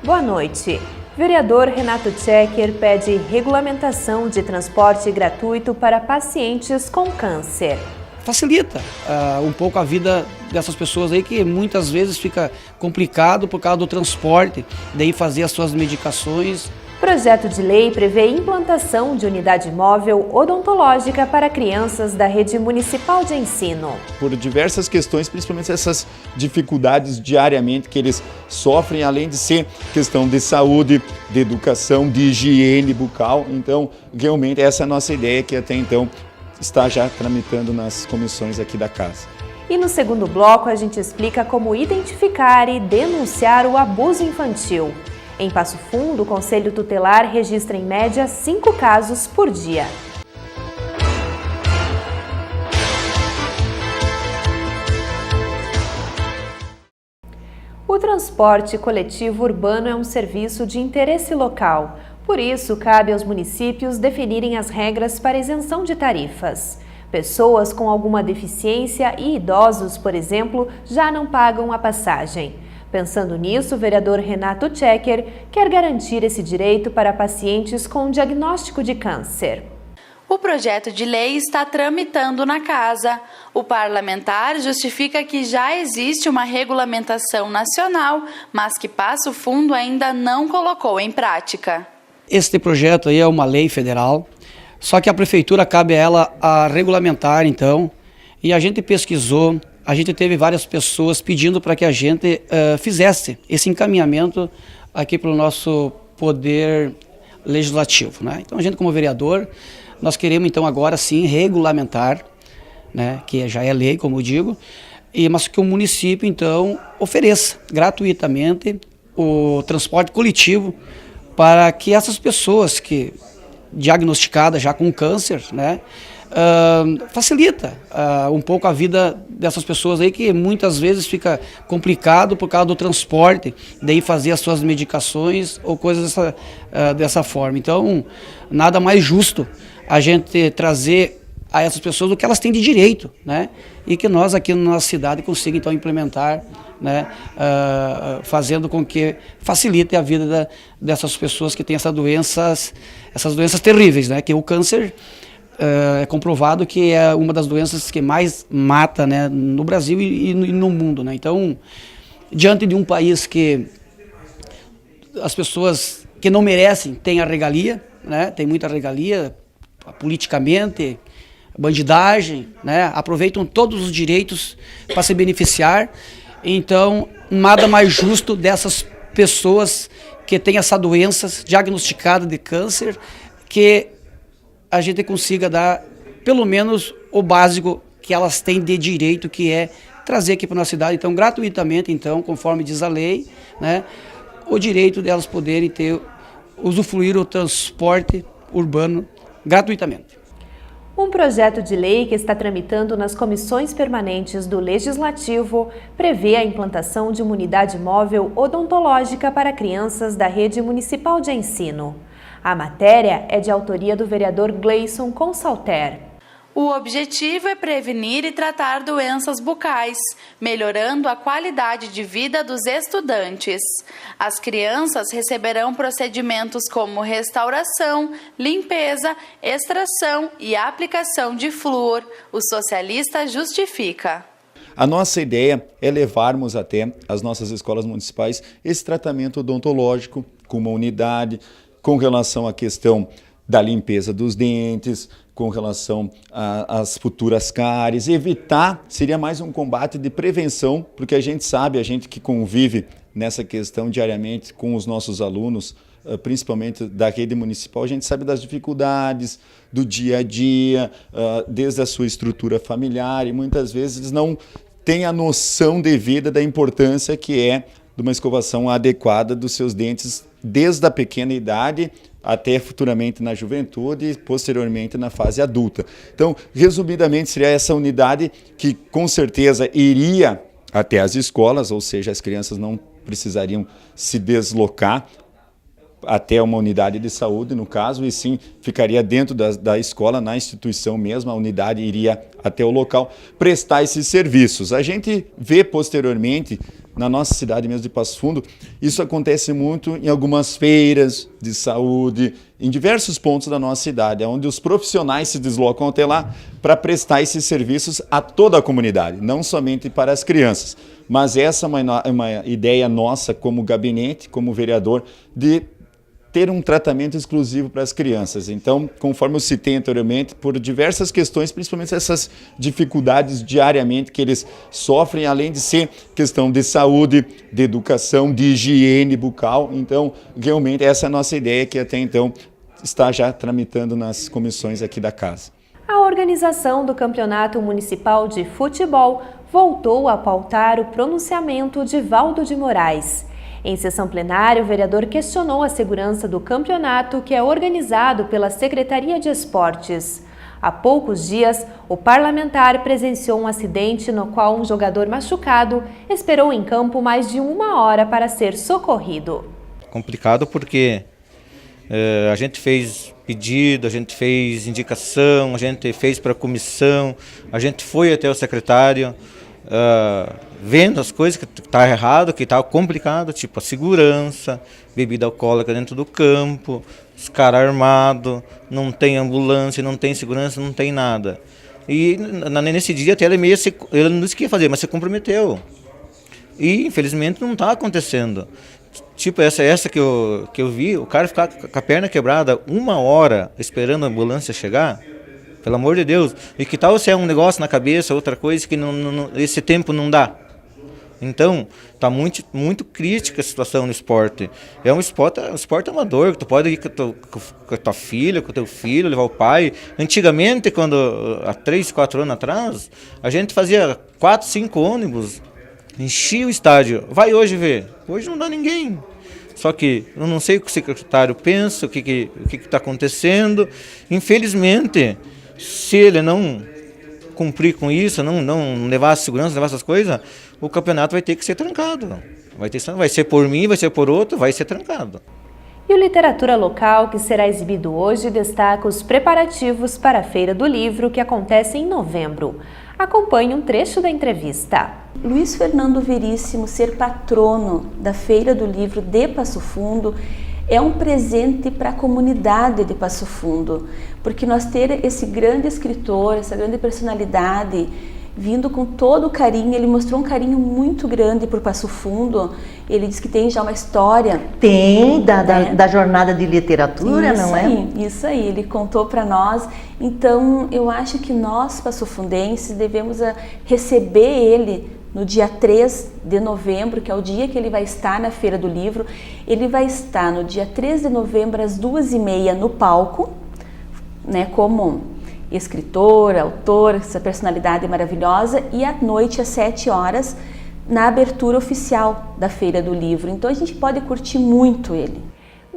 Boa noite. Vereador Renato Tchequer pede regulamentação de transporte gratuito para pacientes com câncer. Facilita um pouco a vida dessas pessoas aí que muitas vezes fica complicado por causa do transporte, daí fazer as suas medicações. Projeto de lei prevê implantação de unidade móvel odontológica para crianças da rede municipal de ensino. Por diversas questões, principalmente essas dificuldades diariamente que eles sofrem, além de ser questão de saúde, de educação, de higiene bucal. Então, realmente essa é a nossa ideia, que até então está já tramitando nas comissões aqui da casa. E no segundo bloco a gente explica como identificar e denunciar o abuso infantil. Em Passo Fundo, o Conselho Tutelar registra em média 5 casos por dia. O transporte coletivo urbano é um serviço de interesse local. Por isso, cabe aos municípios definirem as regras para isenção de tarifas. Pessoas com alguma deficiência e idosos, por exemplo, já não pagam a passagem. Pensando nisso, o vereador Renato Tchequer quer garantir esse direito para pacientes com diagnóstico de câncer. O projeto de lei está tramitando na casa. O parlamentar justifica que já existe uma regulamentação nacional, mas que Passo Fundo ainda não colocou em prática. Este projeto aí é uma lei federal, só que a prefeitura cabe a ela a regulamentar então, e a gente pesquisou. A gente teve várias pessoas pedindo para que a gente fizesse esse encaminhamento aqui para o nosso poder legislativo, né? Então a gente, como vereador, nós queremos então agora sim regulamentar, né, que já é lei, como eu digo, mas que o município então ofereça gratuitamente o transporte coletivo para que essas pessoas que diagnosticadas já com câncer, né, facilita um pouco a vida dessas pessoas aí que muitas vezes fica complicado por causa do transporte, daí fazer as suas medicações ou coisas dessa forma. Então, nada mais justo a gente trazer a essas pessoas o que elas têm de direito, né? E que nós aqui na nossa cidade consigamos então implementar, né? Fazendo com que facilite a vida dessas pessoas que têm essas doenças terríveis, né? Que o câncer é comprovado que é uma das doenças que mais mata, né, no Brasil e no mundo, né? Então, diante de um país que as pessoas que não merecem têm a regalia, né, tem muita regalia politicamente, bandidagem, né, aproveitam todos os direitos para se beneficiar. Então, nada mais justo dessas pessoas que têm essa doença diagnosticada de câncer, que a gente consiga dar pelo menos o básico que elas têm de direito, que é trazer aqui para a nossa cidade, então gratuitamente, então, conforme diz a lei, né, o direito delas poderem usufruir o transporte urbano gratuitamente. Um projeto de lei que está tramitando nas comissões permanentes do Legislativo prevê a implantação de uma unidade móvel odontológica para crianças da rede municipal de ensino. A matéria é de autoria do vereador Gleison Consalter. O objetivo é prevenir e tratar doenças bucais, melhorando a qualidade de vida dos estudantes. As crianças receberão procedimentos como restauração, limpeza, extração e aplicação de flúor. O socialista justifica. A nossa ideia é levarmos até as nossas escolas municipais esse tratamento odontológico com uma unidade, com relação à questão da limpeza dos dentes, com relação às futuras cáries, evitar, seria mais um combate de prevenção, porque a gente sabe, a gente que convive nessa questão diariamente com os nossos alunos, principalmente da rede municipal, a gente sabe das dificuldades do dia a dia, desde a sua estrutura familiar, e muitas vezes eles não têm a noção devida da importância que é de uma escovação adequada dos seus dentes desde a pequena idade até futuramente na juventude e posteriormente na fase adulta. Então, resumidamente, seria essa unidade que com certeza iria até as escolas, ou seja, as crianças não precisariam se deslocar até uma unidade de saúde, no caso, e sim ficaria dentro da escola, na instituição mesmo, a unidade iria até o local prestar esses serviços. A gente vê posteriormente na nossa cidade mesmo de Passo Fundo, isso acontece muito em algumas feiras de saúde, em diversos pontos da nossa cidade, onde os profissionais se deslocam até lá para prestar esses serviços a toda a comunidade, não somente para as crianças. Mas essa é uma ideia nossa como gabinete, como vereador, de ter um tratamento exclusivo para as crianças. Então, conforme eu citei anteriormente, por diversas questões, principalmente essas dificuldades diariamente que eles sofrem, além de ser questão de saúde, de educação, de higiene bucal. Então, realmente, essa é a nossa ideia, que até então está já tramitando nas comissões aqui da casa. A organização do Campeonato Municipal de Futebol voltou a pautar o pronunciamento de Valdo de Moraes. Em sessão plenária, o vereador questionou a segurança do campeonato, que é organizado pela Secretaria de Esportes. Há poucos dias, o parlamentar presenciou um acidente no qual um jogador machucado esperou em campo mais de 1 hora para ser socorrido. Complicado porque a gente fez pedido, a gente fez indicação, a gente fez para a comissão, a gente foi até o secretário, vendo as coisas que está errado, que está complicado, tipo a segurança, bebida alcoólica dentro do campo, os caras armados, não tem ambulância, não tem segurança, não tem nada. E nesse dia até ele não disse que ia fazer, mas se comprometeu. E infelizmente não está acontecendo. Tipo essa que eu vi, o cara ficar com a perna quebrada 1 hora esperando a ambulância chegar. Pelo amor de Deus. E que tal se é um negócio na cabeça, outra coisa que esse tempo não dá? Então, está muito crítica a situação no esporte. É um esporte amador, que tu pode ir com a tua filha, com o teu filho, levar o pai. Antigamente, há 3, 4 anos atrás, a gente fazia 4, 5 ônibus, enchia o estádio. Vai hoje ver. Hoje não dá ninguém. Só que eu não sei o que o secretário pensa, o que está acontecendo. Infelizmente, se ele não cumprir com isso, não levar a segurança, levar essas coisas, o campeonato vai ter que ser trancado. Vai ser por mim, vai ser por outro, vai ser trancado. E o Literatura Local, que será exibido hoje, destaca os preparativos para a Feira do Livro, que acontece em novembro. Acompanhe um trecho da entrevista. Luiz Fernando Veríssimo ser patrono da Feira do Livro de Passo Fundo é um presente para a comunidade de Passo Fundo, porque nós ter esse grande escritor, essa grande personalidade, vindo com todo o carinho, ele mostrou um carinho muito grande por Passo Fundo. Ele disse que tem já uma história. Tem, da jornada de literatura, isso não é? Isso aí, ele contou para nós. Então, eu acho que nós, passofundenses, devemos receber ele no dia 3 de novembro, que é o dia que ele vai estar na Feira do Livro. Ele vai estar no dia 3 de novembro, às 2h30, no palco, né, como escritor, autor, essa personalidade maravilhosa, e à noite, às 7 horas, na abertura oficial da Feira do Livro. Então a gente pode curtir muito ele.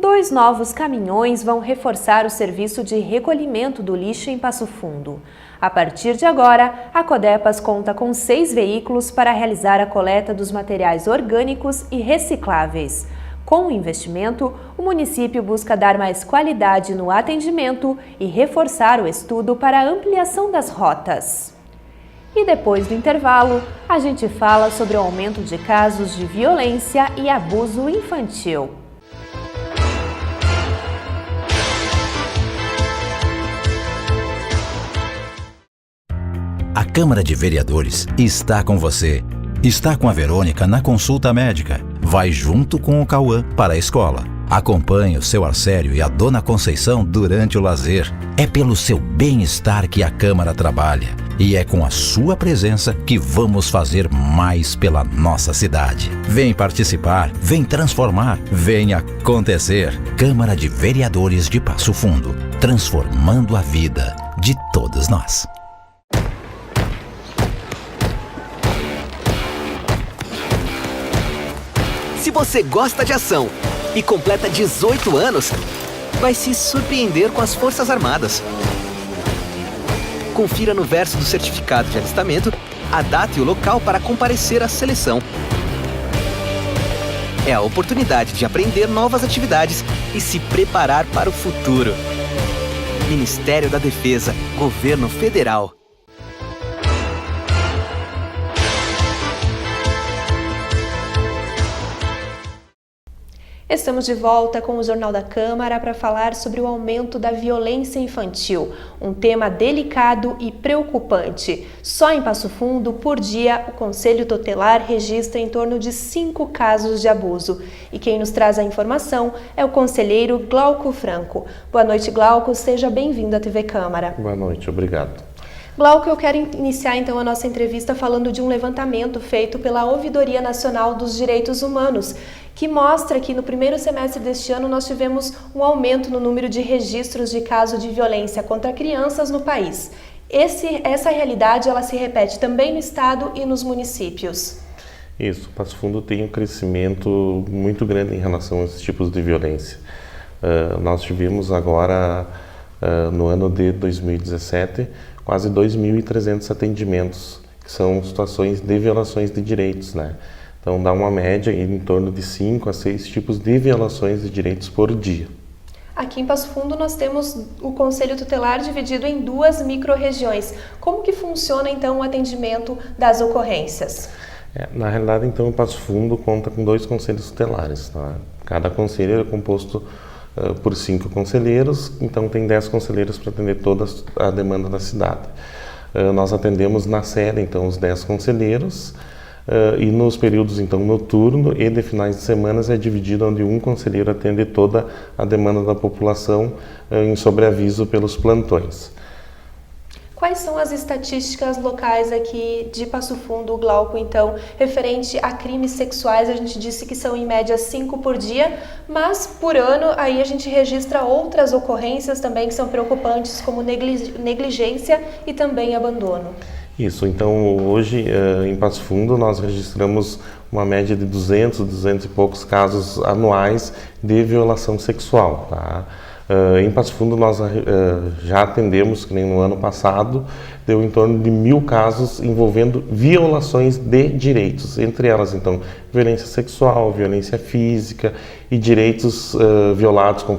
2 novos caminhões vão reforçar o serviço de recolhimento do lixo em Passo Fundo. A partir de agora, a Codepas conta com 6 veículos para realizar a coleta dos materiais orgânicos e recicláveis. Com o investimento, o município busca dar mais qualidade no atendimento e reforçar o estudo para a ampliação das rotas. E depois do intervalo, a gente fala sobre o aumento de casos de violência e abuso infantil. A Câmara de Vereadores está com você. Está com a Verônica na consulta médica. Vai junto com o Cauã para a escola. Acompanhe o seu Arcério e a Dona Conceição durante o lazer. É pelo seu bem-estar que a Câmara trabalha. E é com a sua presença que vamos fazer mais pela nossa cidade. Vem participar, vem transformar, vem acontecer. Câmara de Vereadores de Passo Fundo. Transformando a vida de todos nós. Se você gosta de ação e completa 18 anos, vai se surpreender com as Forças Armadas. Confira no verso do certificado de alistamento a data e o local para comparecer à seleção. É a oportunidade de aprender novas atividades e se preparar para o futuro. Ministério da Defesa, Governo Federal. Estamos de volta com o Jornal da Câmara para falar sobre o aumento da violência infantil, um tema delicado e preocupante. Só em Passo Fundo, por dia, o Conselho Tutelar registra em torno de 5 casos de abuso. E quem nos traz a informação é o conselheiro Glauco Franco. Boa noite, Glauco. Seja bem-vindo à TV Câmara. Boa noite, obrigado. Glauco, eu quero iniciar então a nossa entrevista falando de um levantamento feito pela Ouvidoria Nacional dos Direitos Humanos, que mostra que no primeiro semestre deste ano nós tivemos um aumento no número de registros de casos de violência contra crianças no país. Essa realidade ela se repete também no estado e nos municípios. Isso, Passo Fundo tem um crescimento muito grande em relação a esses tipos de violência. Nós tivemos agora, no ano de 2017, quase 2.300 atendimentos, que são situações de violações de direitos, né? Então dá uma média em torno de 5 a 6 tipos de violações de direitos por dia. Aqui em Passo Fundo nós temos o Conselho Tutelar dividido em 2 micro-regiões. Como que funciona então o atendimento das ocorrências? Na realidade, então, o Passo Fundo conta com 2 conselhos tutelares, tá? Cada conselho é composto por 5 conselheiros, então tem 10 conselheiros para atender toda a demanda da cidade. Nós atendemos na sede, então, os 10 conselheiros, e nos períodos, então, noturno e de finais de semana é dividido onde um conselheiro atende toda a demanda da população em sobreaviso pelos plantões. Quais são as estatísticas locais aqui de Passo Fundo, Glauco, então, referente a crimes sexuais? A gente disse que são em média 5 por dia, mas por ano aí a gente registra outras ocorrências também que são preocupantes, como negligência e também abandono. Isso, então hoje em Passo Fundo nós registramos uma média de 200 e poucos casos anuais de violação sexual, tá? Em Passo Fundo nós já atendemos, que nem no ano passado, deu em torno de 1.000 casos envolvendo violações de direitos, entre elas então violência sexual, violência física e direitos violados como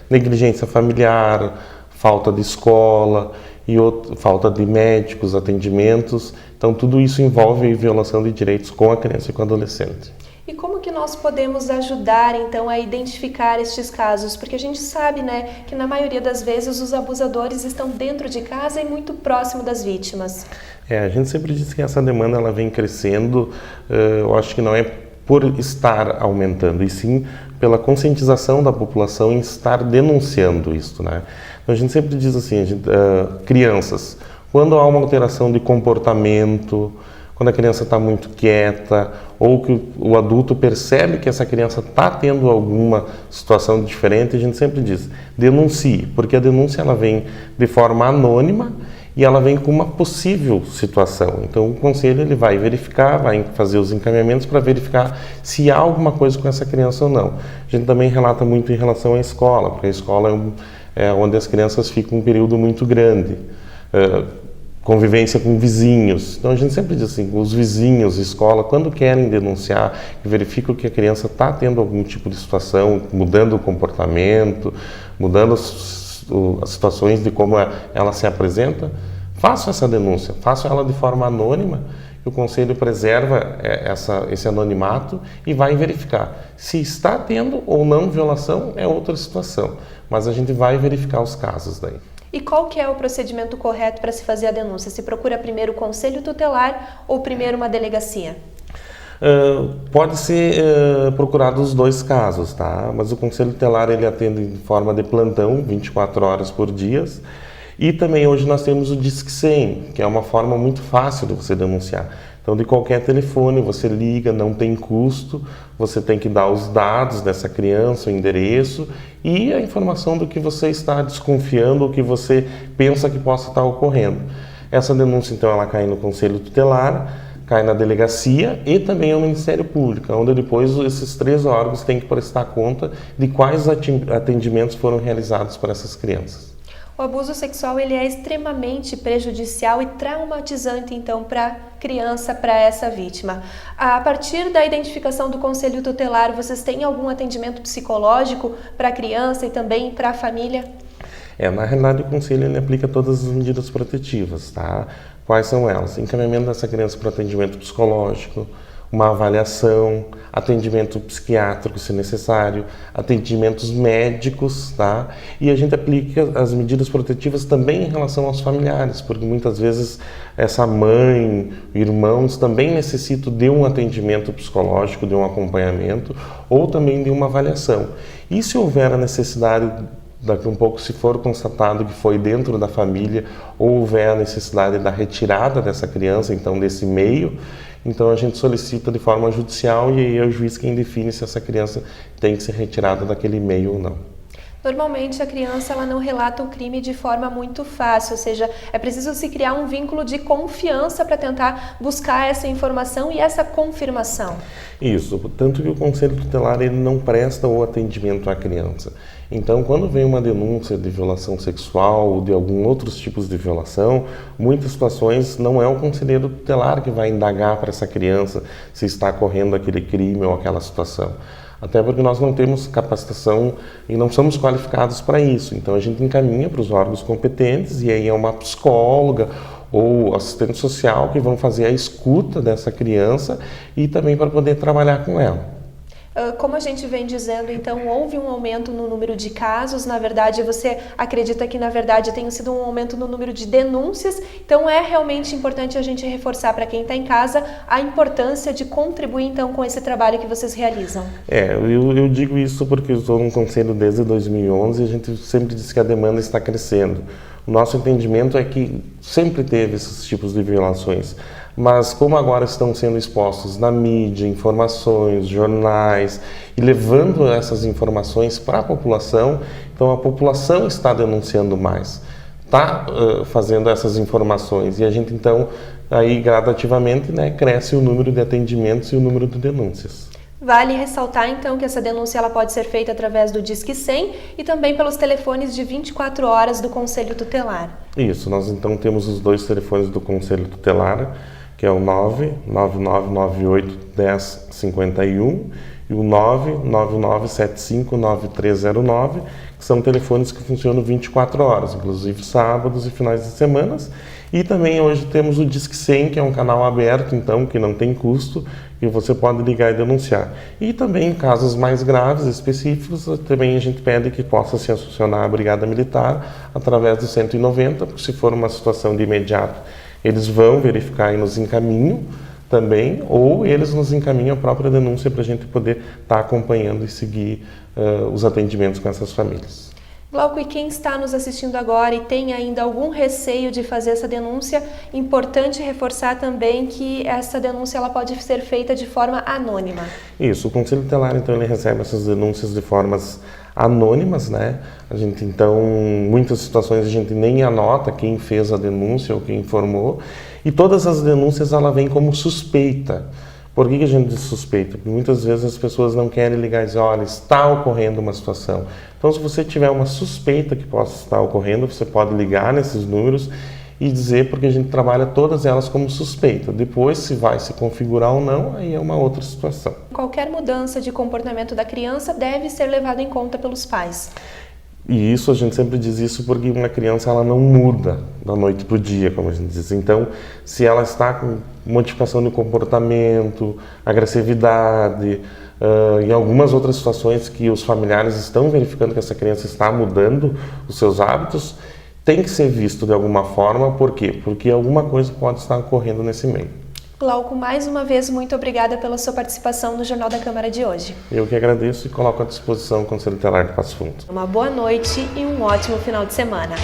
negligência familiar, falta de escola e falta de médicos, atendimentos. Então tudo isso envolve violação de direitos com a criança e com o adolescente. E como que nós podemos ajudar, então, a identificar estes casos? Porque a gente sabe, né, que na maioria das vezes os abusadores estão dentro de casa e muito próximo das vítimas. A gente sempre diz que essa demanda ela vem crescendo, eu acho que não é por estar aumentando, e sim pela conscientização da população em estar denunciando isso, né? Então a gente sempre diz assim, crianças, quando há uma alteração de comportamento, quando a criança está muito quieta, ou que o adulto percebe que essa criança está tendo alguma situação diferente, a gente sempre diz, denuncie, porque a denúncia ela vem de forma anônima e ela vem com uma possível situação. Então o conselho ele vai verificar, vai fazer os encaminhamentos para verificar se há alguma coisa com essa criança ou não. A gente também relata muito em relação à escola, porque a escola é onde as crianças ficam um período muito grande. Convivência com vizinhos. Então a gente sempre diz assim, os vizinhos, escola, quando querem denunciar, verificam que a criança está tendo algum tipo de situação, mudando o comportamento, mudando as situações de como ela se apresenta, façam essa denúncia, façam ela de forma anônima, e o conselho preserva esse anonimato e vai verificar. Se está tendo ou não violação, é outra situação, mas a gente vai verificar os casos daí. E qual que é o procedimento correto para se fazer a denúncia? Se procura primeiro o Conselho Tutelar ou primeiro uma delegacia? Pode ser procurado os 2 casos, tá? Mas o Conselho Tutelar ele atende em forma de plantão, 24 horas por dia. E também hoje nós temos o Disque 100, que é uma forma muito fácil de você denunciar. Então, de qualquer telefone, você liga, não tem custo, você tem que dar os dados dessa criança, o endereço e a informação do que você está desconfiando ou que você pensa que possa estar ocorrendo. Essa denúncia, então, ela cai no Conselho Tutelar, cai na delegacia e também ao Ministério Público, onde depois esses 3 órgãos têm que prestar conta de quais atendimentos foram realizados para essas crianças. O abuso sexual ele é extremamente prejudicial e traumatizante, então, para a criança, para essa vítima. A partir da identificação do Conselho Tutelar, vocês têm algum atendimento psicológico para a criança e também para a família? Na realidade, o Conselho ele aplica todas as medidas protetivas, tá? Quais são elas? Encaminhamento dessa criança para atendimento psicológico, uma avaliação, atendimento psiquiátrico se necessário, atendimentos médicos, tá? E a gente aplica as medidas protetivas também em relação aos familiares, porque muitas vezes essa mãe, irmãos também necessitam de um atendimento psicológico, de um acompanhamento ou também de uma avaliação. E se houver a necessidade, daqui um pouco, se for constatado que foi dentro da família ou houver a necessidade da retirada dessa criança, então desse meio, então a gente solicita de forma judicial e aí é o juiz quem define se essa criança tem que ser retirada daquele meio ou não. Normalmente a criança ela não relata o crime de forma muito fácil, ou seja, é preciso se criar um vínculo de confiança para tentar buscar essa informação e essa confirmação. Isso, tanto que o Conselho Tutelar ele não presta o atendimento à criança. Então, quando vem uma denúncia de violação sexual ou de alguns outros tipos de violação, muitas situações não é o conselheiro tutelar que vai indagar para essa criança se está ocorrendo aquele crime ou aquela situação. Até porque nós não temos capacitação e não somos qualificados para isso. Então, a gente encaminha para os órgãos competentes e aí é uma psicóloga ou assistente social que vão fazer a escuta dessa criança e também para poder trabalhar com ela. Como a gente vem dizendo, então, houve um aumento no número de casos, na verdade, você acredita que, na verdade, tenha sido um aumento no número de denúncias, então é realmente importante a gente reforçar para quem está em casa a importância de contribuir, então, com esse trabalho que vocês realizam. Eu digo isso porque eu estou no Conselho desde 2011 e a gente sempre diz que a demanda está crescendo. O nosso entendimento é que sempre teve esses tipos de violações, mas como agora estão sendo expostos na mídia, informações, jornais, e levando essas informações para a população, então a população está denunciando mais, está fazendo essas informações, e a gente então, aí gradativamente, cresce o número de atendimentos e o número de denúncias. Vale ressaltar, então, que essa denúncia ela pode ser feita através do Disque 100 e também pelos telefones de 24 horas do Conselho Tutelar. Isso, nós então temos os dois telefones do Conselho Tutelar, que é o 99998-1051 e o 999759309, que são telefones que funcionam 24 horas, inclusive sábados e finais de semana. E também hoje temos o Disque 100, que é um canal aberto, então, que não tem custo, e você pode ligar e denunciar. E também em casos mais graves, específicos, também a gente pede que possa se acionar a Brigada Militar através do 190, porque se for uma situação de imediato, eles vão verificar e nos encaminham também, ou eles nos encaminham a própria denúncia para a gente poder estar acompanhando e seguir os atendimentos com essas famílias. Glauco, e quem está nos assistindo agora e tem ainda algum receio de fazer essa denúncia, importante reforçar também que essa denúncia ela pode ser feita de forma anônima. Isso, o Conselho Tutelar então ele recebe essas denúncias de formas anônimas, A gente então, muitas situações a gente nem anota quem fez a denúncia ou quem informou, e todas as denúncias ela vem como suspeita. Por que a gente diz suspeita? Porque muitas vezes as pessoas não querem ligar e dizer, olha, está ocorrendo uma situação. Então, se você tiver uma suspeita que possa estar ocorrendo, você pode ligar nesses números e dizer, porque a gente trabalha todas elas como suspeita. Depois, se vai se configurar ou não, aí é uma outra situação. Qualquer mudança de comportamento da criança deve ser levada em conta pelos pais. E isso, a gente sempre diz isso porque uma criança ela não muda da noite para o dia, como a gente diz. Então, se ela está com modificação de comportamento, agressividade, e algumas outras situações que os familiares estão verificando que essa criança está mudando os seus hábitos, tem que ser visto de alguma forma. Por quê? Porque alguma coisa pode estar ocorrendo nesse meio. Glauco, mais uma vez, muito obrigada pela sua participação no Jornal da Câmara de hoje. Eu que agradeço e coloco à disposição o Conselho Tutelar de Passo Fundo. Uma boa noite e um ótimo final de semana.